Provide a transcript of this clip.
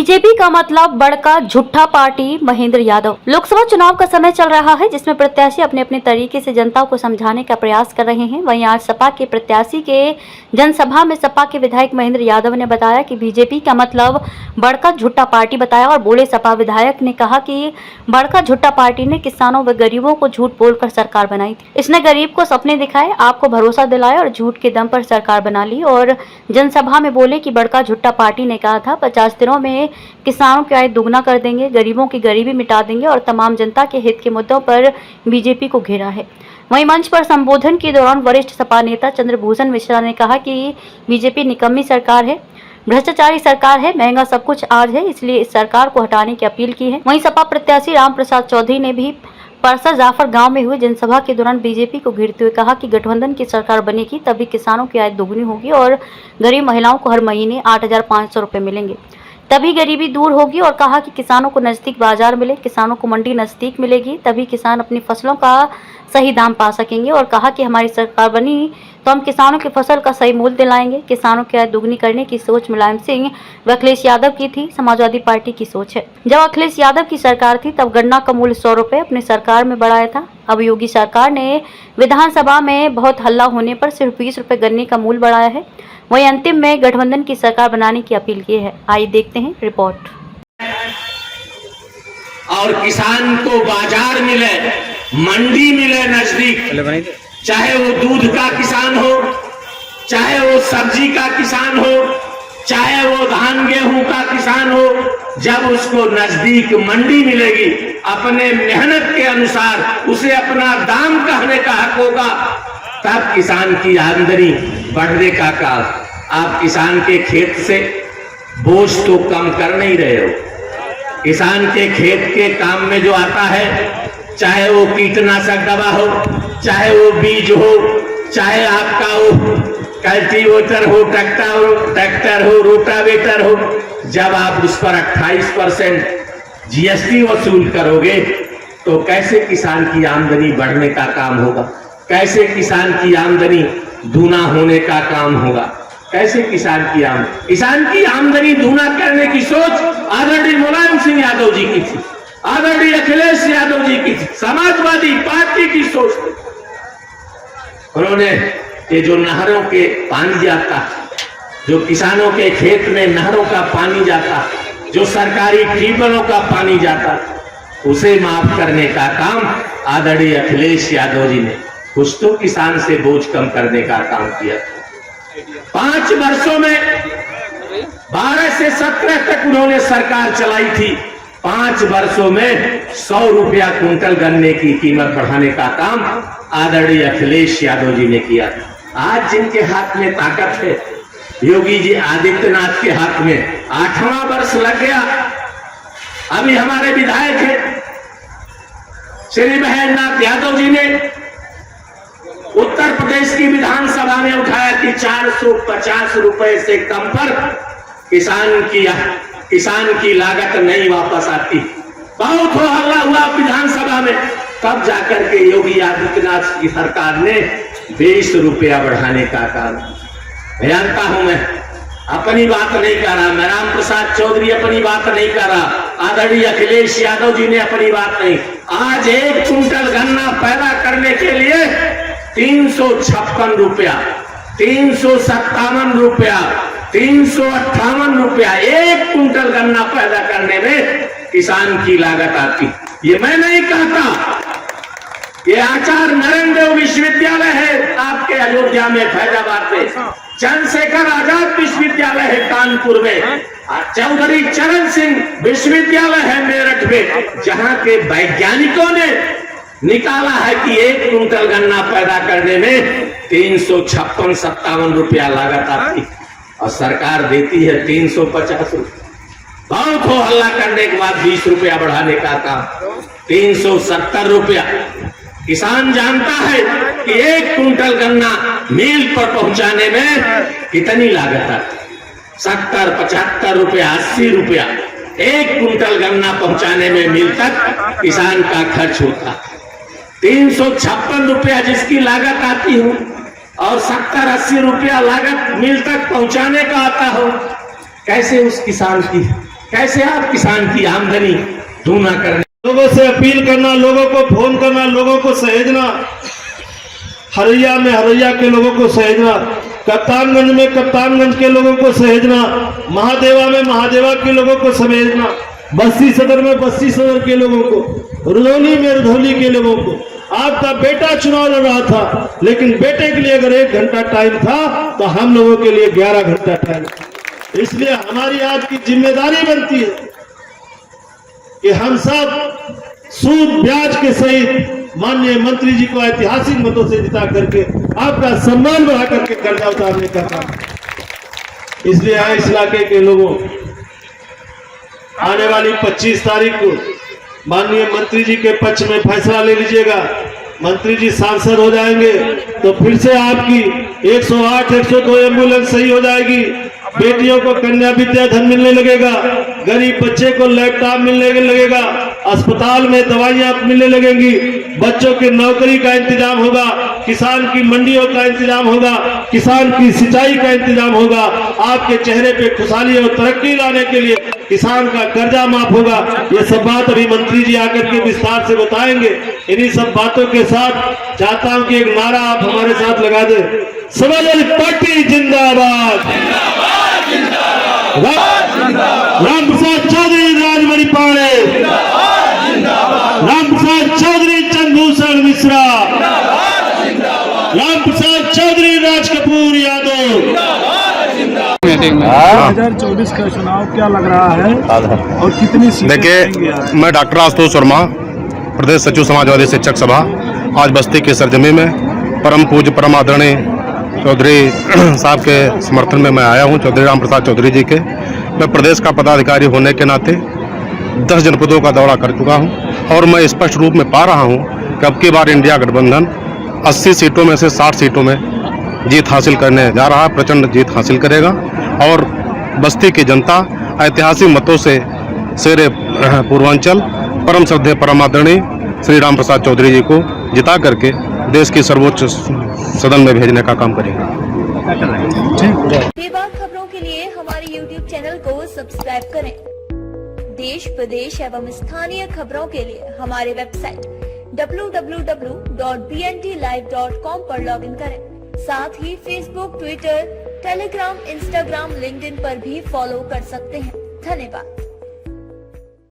BJP का मतलब बड़का झूठा पार्टी महेंद्र यादव। लोकसभा चुनाव का समय चल रहा है, जिसमें प्रत्याशी अपने अपने तरीके से जनता को समझाने का प्रयास कर रहे हैं। वहीं आज सपा के प्रत्याशी के जनसभा में सपा के विधायक महेंद्र यादव ने बताया कि बीजेपी का मतलब बड़का झूठा पार्टी बताया और बोले सपा विधायक ने कहा कि बड़का झूठा पार्टी ने किसानों व गरीबों को झूठ बोलकर सरकार बनाई थी। इसने गरीब को सपने दिखाए, आपको भरोसा दिलाया और झूठ के दम पर सरकार बना ली। और जनसभा में बोले कि बड़का झूठा पार्टी ने कहा था 50 दिनों में किसानों की आय दुगना कर देंगे, गरीबों की गरीबी मिटा देंगे और तमाम जनता के हित के मुद्दों पर बीजेपी को घेरा है। वहीं मंच पर संबोधन के दौरान वरिष्ठ सपा नेता चंद्रभूषण मिश्रा ने कहा कि बीजेपी निकम्मी सरकार है, भ्रष्टाचारी सरकार है, महंगा सब कुछ आज है, इसलिए इस सरकार को हटाने की अपील की है। वहीं सपा प्रत्याशी राम प्रसाद चौधरी ने भी परसा जाफर गांव में हुए जनसभा के दौरान बीजेपी को घेरते हुए कहा कि गठबंधन की सरकार बनेगी तभी किसानों की आय दोगुनी होगी और गरीब महिलाओं को हर महीने 8,500 रुपए मिलेंगे, तभी गरीबी दूर होगी। और कहा कि किसानों को नजदीक बाजार मिले, किसानों को मंडी नजदीक मिलेगी, तभी किसान अपनी फसलों का सही दाम पा सकेंगे। और कहा कि हमारी सरकार बनी तो हम किसानों की फसल का सही मूल्य दिलाएंगे। किसानों की आय दुगनी करने की सोच मुलायम सिंह व अखिलेश यादव की थी, समाजवादी पार्टी की सोच है। जब अखिलेश यादव की सरकार थी तब गन्ना का मूल्य 100 रुपए अपनी सरकार में बढ़ाया था। अब योगी सरकार ने विधानसभा में बहुत हल्ला होने पर सिर्फ 20 रुपए गन्ने का मूल्य बढ़ाया है। वहीं अंतिम में गठबंधन की सरकार बनाने की अपील की है। आइए देखते हैं रिपोर्ट। और किसान को बाजार मिले, मंडी मिले नजदीक, चाहे वो दूध का किसान हो, चाहे वो सब्जी का किसान हो, चाहे वो धान गेहूं का किसान हो, जब उसको नजदीक मंडी मिलेगी, अपने मेहनत के अनुसार उसे अपना दाम कहने का हक होगा, तब किसान की आमदनी बढ़ने का काम। आप किसान के खेत से बोझ तो कम कर नहीं रहे हो। किसान के खेत के काम में जो आता है, चाहे वो कीटनाशक दवा हो, चाहे वो बीज हो, चाहे आपका वो कल्टीवेटर हो, ट्रैक्टर हो, रोटावेटर हो, जब आप उस पर 28% जीएसटी वसूल करोगे तो कैसे किसान की आमदनी बढ़ने का काम होगा, कैसे किसान की आमदनी दूना होने का काम होगा, कैसे किसान की आमदनी दूना करने की सोच आदरणीय मुलायम सिंह यादव जी की थी, आदरणीय अखिलेश यादव जी की थी, समाजवादी पार्टी की सोच थी। उन्होंने ये जो नहरों के पानी जाता, जो किसानों के खेत में नहरों का पानी जाता, जो सरकारी ट्यूबवेलों का पानी जाता, उसे माफ करने का काम आदरणीय अखिलेश यादव जी ने कुछ तो किसान से बोझ कम करने का काम किया। 5 वर्षों में 12 से 17 तक उन्होंने सरकार चलाई थी। 5 वर्षों में 100 रुपया कुंटल गन्ने की कीमत बढ़ाने का काम आदरणीय अखिलेश यादव जी ने किया। आज जिनके हाथ में ताकत है, योगी जी आदित्यनाथ के हाथ में 8वां वर्ष लग गया। अभी हमारे विधायक हैं श्री महेंद्र यादव जी ने उत्तर प्रदेश की विधानसभा में उठाया कि 450 रुपए से कम पर किसान की लागत नहीं वापस आती। बहुत हो हल्ला हुआ विधानसभा में, तब जाकर के योगी आदित्यनाथ की सरकार ने 20 रुपया बढ़ाने का काम। मैं जानता हूं, मैं अपनी बात नहीं कर रहा, मैं राम प्रसाद चौधरी अपनी बात नहीं कर रहा, आदरणीय अखिलेश यादव जी ने अपनी बात नहीं। आज 1 कुंटल गन्ना पैदा करने के लिए 356 रुपया, 357 रुपया, 358 रुपया 1 कुंटल गन्ना पैदा करने में किसान की लागत आती। ये मैं नहीं कहता, ये आचार्य नरेंद्र देव विश्वविद्यालय है आपके अयोध्या में, फैजाबाद में, चंद्रशेखर आजाद विश्वविद्यालय है कानपुर में, चौधरी चरण सिंह विश्वविद्यालय है मेरठ में, जहां के वैज्ञानिकों ने निकाला है कि 1 कुंटल गन्ना पैदा करने में 356-57 रुपया लागत आती और सरकार देती है 350 रुपया। बहुत हो हल्ला करने के बाद 20 रुपया बढ़ाने का काम, 370 रुपया। किसान जानता है कि 1 कुंटल गन्ना मिल पर पहुंचाने में कितनी लागत आती, 70, 75 रुपया, 80 रुपया 1 कुंटल गन्ना पहुंचाने में मिल तक किसान का खर्च होता। 356 रुपया जिसकी लागत आती हो और 70-80 रुपया लागत मिल तक पहुंचाने का आता हो, कैसे उस किसान की कैसे आप किसान की आमदनी दूना करने। लोगों से अपील करना, लोगों को फोन करना, लोगों को सहेजना, हरैया में हरैया के लोगों को सहेजना, कप्तानगंज में कप्तानगंज के लोगों को सहेजना, महादेवा में महादेवा के लोगों को सहेजना, बस्ती सदर में बस्ती सदर के लोगों को, रुधौली में रुधौली के लोगों को। आपका बेटा चुनाव लड़ रहा था, लेकिन बेटे के लिए अगर 1 घंटा टाइम था तो हम लोगों के लिए 11 घंटा टाइम। इसलिए हमारी आज की जिम्मेदारी बनती है कि हम सब सूद ब्याज के सहित माननीय मंत्री जी को ऐतिहासिक मतों से जिता करके आपका सम्मान बढ़ा करके कर्जा उतारने का काम। इसलिए इस इलाके के लोगों, आने वाली 25 तारीख को माननीय मंत्री जी के पक्ष में फैसला ले लीजिएगा। मंत्री जी सांसद हो जाएंगे तो फिर से आपकी 108, 102 एम्बुलेंस सही हो जाएगी, बेटियों को कन्या विद्या धन मिलने लगेगा, गरीब बच्चे को लैपटॉप मिलने लगेगा, अस्पताल में दवाइयां मिलने लगेंगी, बच्चों की नौकरी का इंतजाम होगा, किसान की मंडियों का इंतजाम होगा, किसान की सिंचाई का इंतजाम होगा। आपके चेहरे पे खुशहाली और तरक्की लाने के लिए किसान का कर्जा माफ होगा। ये सब बात अभी मंत्री जी आकर के विस्तार से बताएंगे। इन्हीं सब बातों के साथ चाहता हूं कि एक नारा आप हमारे साथ लगा दे, समाजवादी पार्टी जिंदाबाद, राम प्रसाद चौधरी राजमणि पाणे, राम प्रसाद चौधरी चंद्रभूषण मिश्रा, राम प्रसाद चौधरी राज कपूर यादव। 2024 का चुनाव क्या लग रहा है और कितनी सीटें? देखिए, मैं डॉक्टर आशुतोष वर्मा, प्रदेश सचिव समाजवादी शिक्षक सभा, आज बस्ती के सरजमी में परम पूज्य परम आदरणीय चौधरी साहब के समर्थन में मैं आया हूं, चौधरी राम प्रसाद चौधरी जी के। मैं प्रदेश का पदाधिकारी होने के नाते 10 जनपदों का दौरा कर चुका हूं और मैं स्पष्ट रूप में पा रहा हूं कि अब की बार इंडिया गठबंधन 80 सीटों में से 60 सीटों में जीत हासिल करने जा रहा है, प्रचंड जीत हासिल करेगा और बस्ती की जनता ऐतिहासिक मतों से शेरे पूर्वांचल परम श्रद्धेय परम आदरणीय श्री राम प्रसाद चौधरी जी को जिता करके देश की सर्वोच्च सदन में भेजने का काम करेगा। बेबाक खबरों के लिए हमारे YouTube चैनल को सब्सक्राइब करें। देश प्रदेश एवं स्थानीय खबरों के लिए हमारे वेबसाइट www.bntlive.com पर लॉगिन करें। साथ ही Facebook, Twitter, Telegram, Instagram, LinkedIn पर भी फॉलो कर सकते हैं। धन्यवाद।